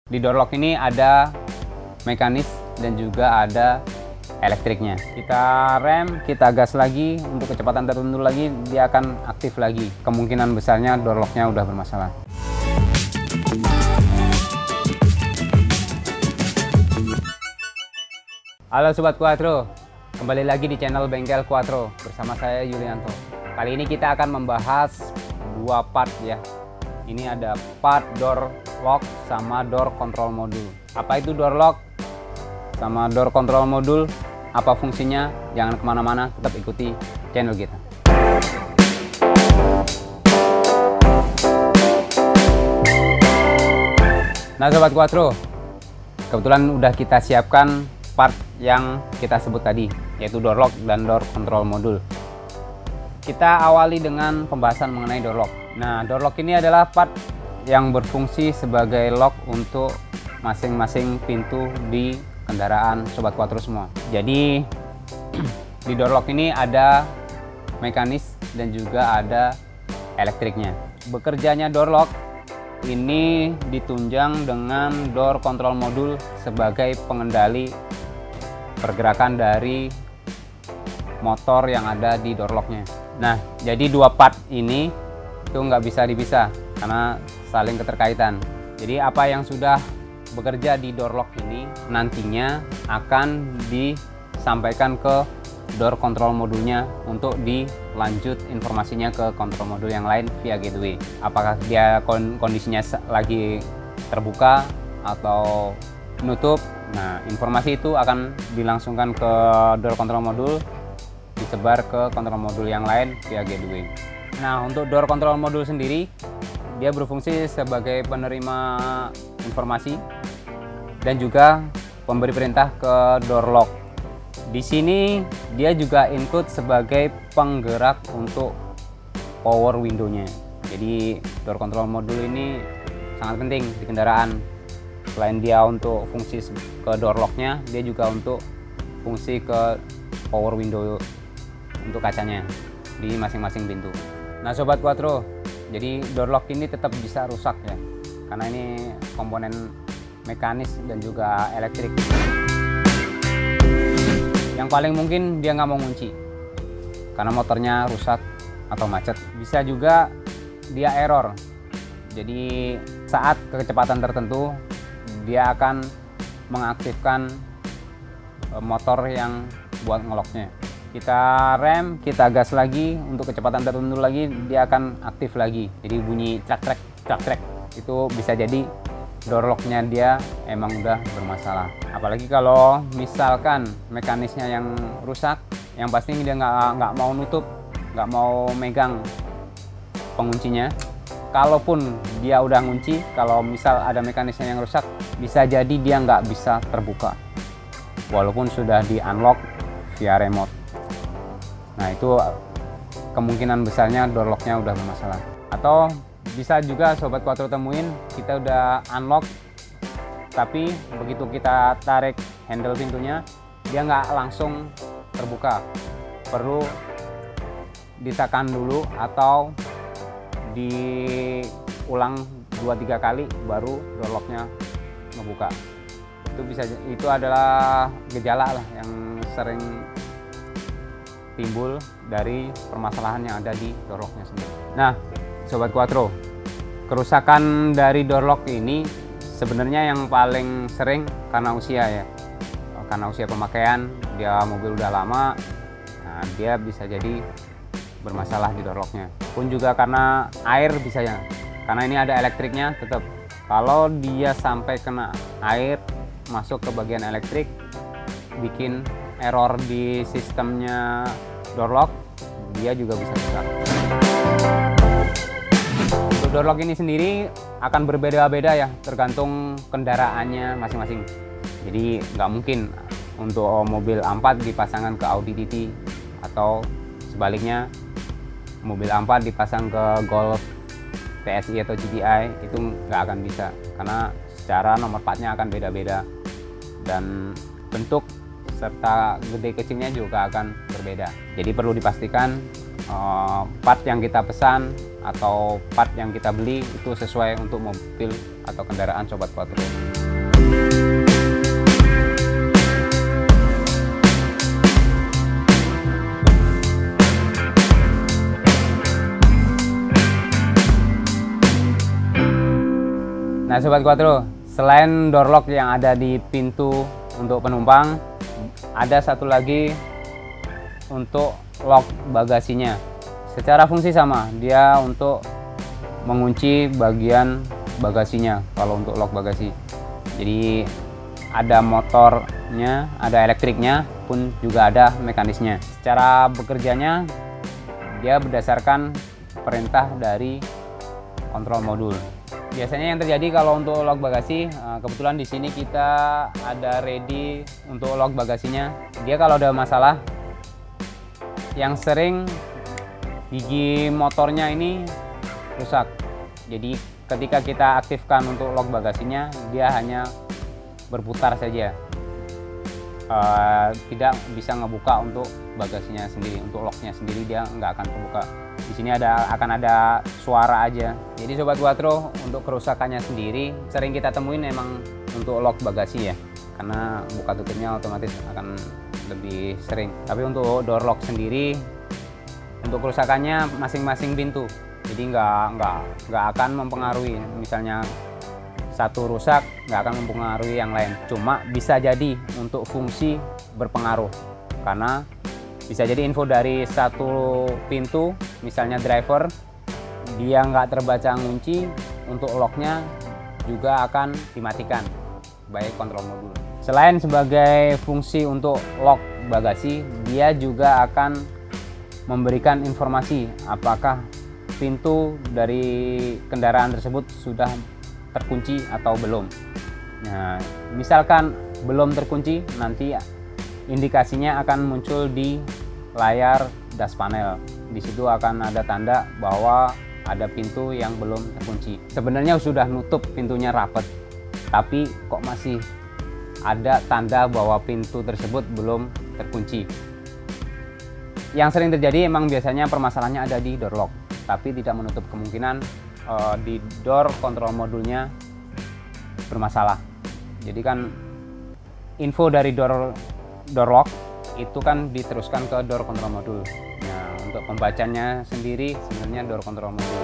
Di door lock ini ada mekanis dan juga ada elektriknya. Kita rem, kita gas lagi, untuk kecepatan tertentu lagi dia akan aktif lagi. Kemungkinan besarnya door locknya udah bermasalah. Halo Sobat Quattro, kembali lagi di channel Bengkel Quattro bersama saya Yulianto. Kali ini kita akan membahas dua part ya. Ini ada part door lock sama door control modul. Apa itu door lock sama door control modul? Apa fungsinya? Jangan kemana-mana, tetap ikuti channel kita. Nah Sobat Quattro, kebetulan udah kita siapkan part yang kita sebut tadi, yaitu door lock dan door control modul. Kita awali dengan pembahasan mengenai door lock. Nah, door lock ini adalah part yang berfungsi sebagai lock untuk masing-masing pintu di kendaraan Sobat Quattro semua. Jadi di door lock ini ada mekanis dan juga ada elektriknya. Bekerjanya door lock ini ditunjang dengan door control modul sebagai pengendali pergerakan dari motor yang ada di door locknya. Nah, jadi dua part ini itu nggak bisa dipisah karena saling keterkaitan. Jadi apa yang sudah bekerja di door lock ini nantinya akan disampaikan ke door control modulnya untuk dilanjut informasinya ke control modul yang lain via gateway. Apakah dia kondisinya lagi terbuka atau nutup. Nah, informasi itu akan dilangsungkan ke door control modul, disebar ke control modul yang lain via gateway. Nah, untuk door control modul sendiri, dia berfungsi sebagai penerima informasi dan juga pemberi perintah ke door lock. Di sini dia juga include sebagai penggerak untuk power window-nya. Jadi door control modul ini sangat penting di kendaraan. Selain dia untuk fungsi ke door lock-nya, dia juga untuk fungsi ke power window untuk kacanya di masing-masing pintu. Nah Sobat Quattro, jadi door lock ini tetap bisa rusak ya, karena ini komponen mekanis dan juga elektrik. Yang paling mungkin dia nggak mau ngunci karena motornya rusak atau macet. Bisa juga dia error, jadi saat kecepatan tertentu dia akan mengaktifkan motor yang buat ngeloknya. Kita rem, kita gas lagi, untuk kecepatan tertentu lagi dia akan aktif lagi. Jadi bunyi crak trek itu bisa jadi door locknya dia emang udah bermasalah. Apalagi kalau misalkan mekanisnya yang rusak, yang pasti dia nggak mau nutup, nggak mau megang penguncinya. Kalaupun dia udah ngunci, kalau misal ada mekanisnya yang rusak, bisa jadi dia nggak bisa terbuka walaupun sudah di unlock via remote. Nah itu kemungkinan besarnya door locknya udah bermasalah. Atau bisa juga Sobat Quattro temuin, kita udah unlock tapi begitu kita tarik handle pintunya dia nggak langsung terbuka, perlu ditekan dulu atau diulang 2-3 kali baru door locknya ngebuka. Itu adalah gejala lah yang sering timbul dari permasalahan yang ada di door locknya sendiri. Nah Sobat Quattro, kerusakan dari door lock ini sebenarnya yang paling sering karena usia ya, karena usia pemakaian, dia mobil udah lama, nah dia bisa jadi bermasalah di door locknya. Pun juga karena air bisa ya, karena ini ada elektriknya. Tetap kalau dia sampai kena air masuk ke bagian elektrik, bikin error di sistemnya door lock, dia juga bisa rusak. Untuk door lock ini sendiri akan berbeda-beda ya, tergantung kendaraannya masing-masing. Jadi nggak mungkin untuk mobil A4 dipasangkan ke Audi TT atau sebaliknya mobil A4 dipasang ke Golf TSI atau GTI, itu nggak akan bisa karena secara nomor platnya akan beda-beda dan bentuk serta gede kecilnya juga akan berbeda. Jadi perlu dipastikan part yang kita pesan atau part yang kita beli itu sesuai untuk mobil atau kendaraan Sobat Quattro. Nah Sobat Quattro, selain door lock yang ada di pintu untuk penumpang, ada satu lagi untuk lock bagasinya. Secara fungsi sama, dia untuk mengunci bagian bagasinya kalau untuk lock bagasi. Jadi ada motornya, ada elektriknya, pun juga ada mekanisnya. Secara bekerjanya, dia berdasarkan perintah dari kontrol modul. Biasanya yang terjadi kalau untuk lock bagasi, kebetulan di sini kita ada ready untuk lock bagasinya. Dia kalau ada masalah, yang sering gigi motornya ini rusak. Jadi ketika kita aktifkan untuk lock bagasinya, dia hanya berputar saja, tidak bisa ngebuka untuk bagasinya sendiri. Untuk locknya sendiri dia nggak akan terbuka. Di sini akan ada suara aja. Jadi Sobat Quattro, untuk kerusakannya sendiri sering kita temuin emang untuk lock bagasi ya, karena buka tutupnya otomatis akan lebih sering. Tapi untuk door lock sendiri, untuk kerusakannya masing-masing pintu. Jadi nggak akan mempengaruhi. Misalnya satu rusak nggak akan mempengaruhi yang lain. Cuma bisa jadi untuk fungsi berpengaruh, karena bisa jadi info dari satu pintu, misalnya driver, dia nggak terbaca ngunci, untuk locknya juga akan dimatikan baik kontrol modul. Selain sebagai fungsi untuk lock bagasi, dia juga akan memberikan informasi apakah pintu dari kendaraan tersebut sudah terkunci atau belum. Nah, misalkan belum terkunci, nanti indikasinya akan muncul di layar dash panel. Di situ akan ada tanda bahwa ada pintu yang belum terkunci. Sebenarnya sudah nutup pintunya rapet, tapi kok masih ada tanda bahwa pintu tersebut belum terkunci. Yang sering terjadi emang biasanya permasalahannya ada di door lock, tapi tidak menutup kemungkinan di door kontrol modulnya bermasalah. Jadi kan info dari door lock itu kan diteruskan ke door kontrol modul. Nah, untuk pembacanya sendiri sebenarnya door kontrol modul.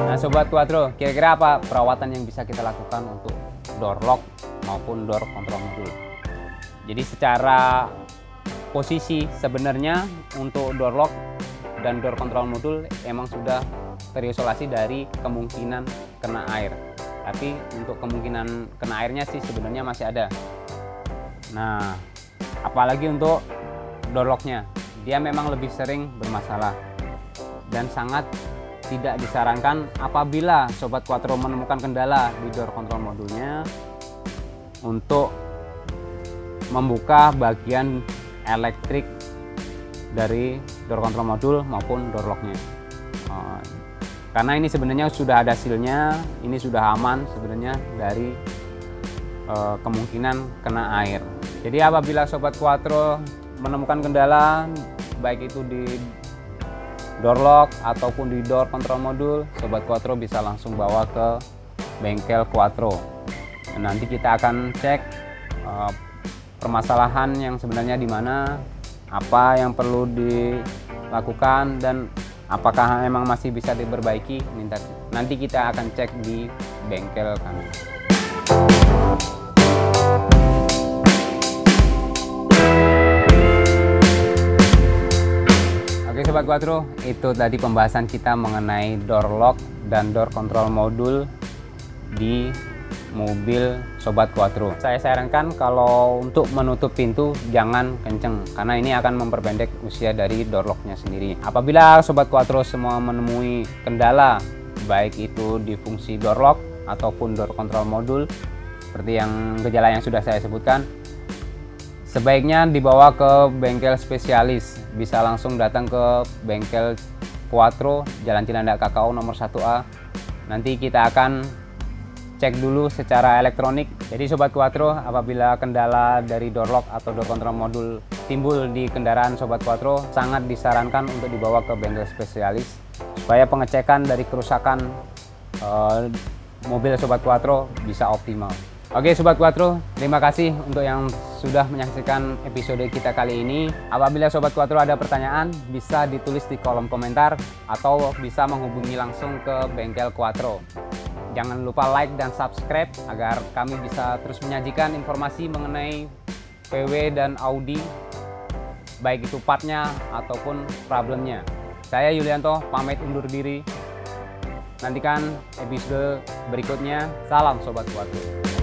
Nah Sobat Quattro, kira-kira apa perawatan yang bisa kita lakukan untuk door lock maupun door kontrol modul? Jadi secara posisi sebenarnya untuk door lock dan door kontrol modul emang sudah terisolasi dari kemungkinan kena air. Tapi untuk kemungkinan kena airnya sih sebenarnya masih ada. Nah, apalagi untuk door locknya, dia memang lebih sering bermasalah dan sangat tidak disarankan apabila Sobat Quattro menemukan kendala di door kontrol modulnya untuk membuka bagian elektrik dari door kontrol modul maupun door locknya. Karena ini sebenarnya sudah ada sealnya, ini sudah aman sebenarnya dari kemungkinan kena air. Jadi apabila Sobat Quattro menemukan kendala baik itu di door lock ataupun di door kontrol modul, Sobat Quattro bisa langsung bawa ke bengkel Quattro. Dan nanti kita akan cek permasalahan yang sebenarnya di mana, apa yang perlu dilakukan, dan apakah memang masih bisa diperbaiki. Nanti kita akan cek di bengkel kami. Oke Sobat Quattro, itu tadi pembahasan kita mengenai door lock dan door control modul di mobil Sobat Quattro. Saya sarankan kalau untuk menutup pintu jangan kenceng, karena ini akan memperpendek usia dari door locknya sendiri. Apabila Sobat Quattro semua menemui kendala baik itu di fungsi door lock ataupun door control modul seperti yang gejala yang sudah saya sebutkan, sebaiknya dibawa ke bengkel spesialis. Bisa langsung datang ke bengkel Quattro, Jalan Cilandak KKU nomor 1A. Nanti kita akan cek dulu secara elektronik. Jadi Sobat Quattro, apabila kendala dari door lock atau door control modul timbul di kendaraan Sobat Quattro, sangat disarankan untuk dibawa ke bengkel spesialis supaya pengecekan dari kerusakan mobil Sobat Quattro bisa optimal. Oke Sobat Quattro, terima kasih untuk yang sudah menyaksikan episode kita kali ini. Apabila Sobat Quattro ada pertanyaan, bisa ditulis di kolom komentar atau bisa menghubungi langsung ke bengkel Quattro. Jangan lupa like dan subscribe agar kami bisa terus menyajikan informasi mengenai VW dan Audi, baik itu partnya ataupun problemnya. Saya Yulianto, pamit undur diri. Nantikan episode berikutnya. Salam Sobat Quattro.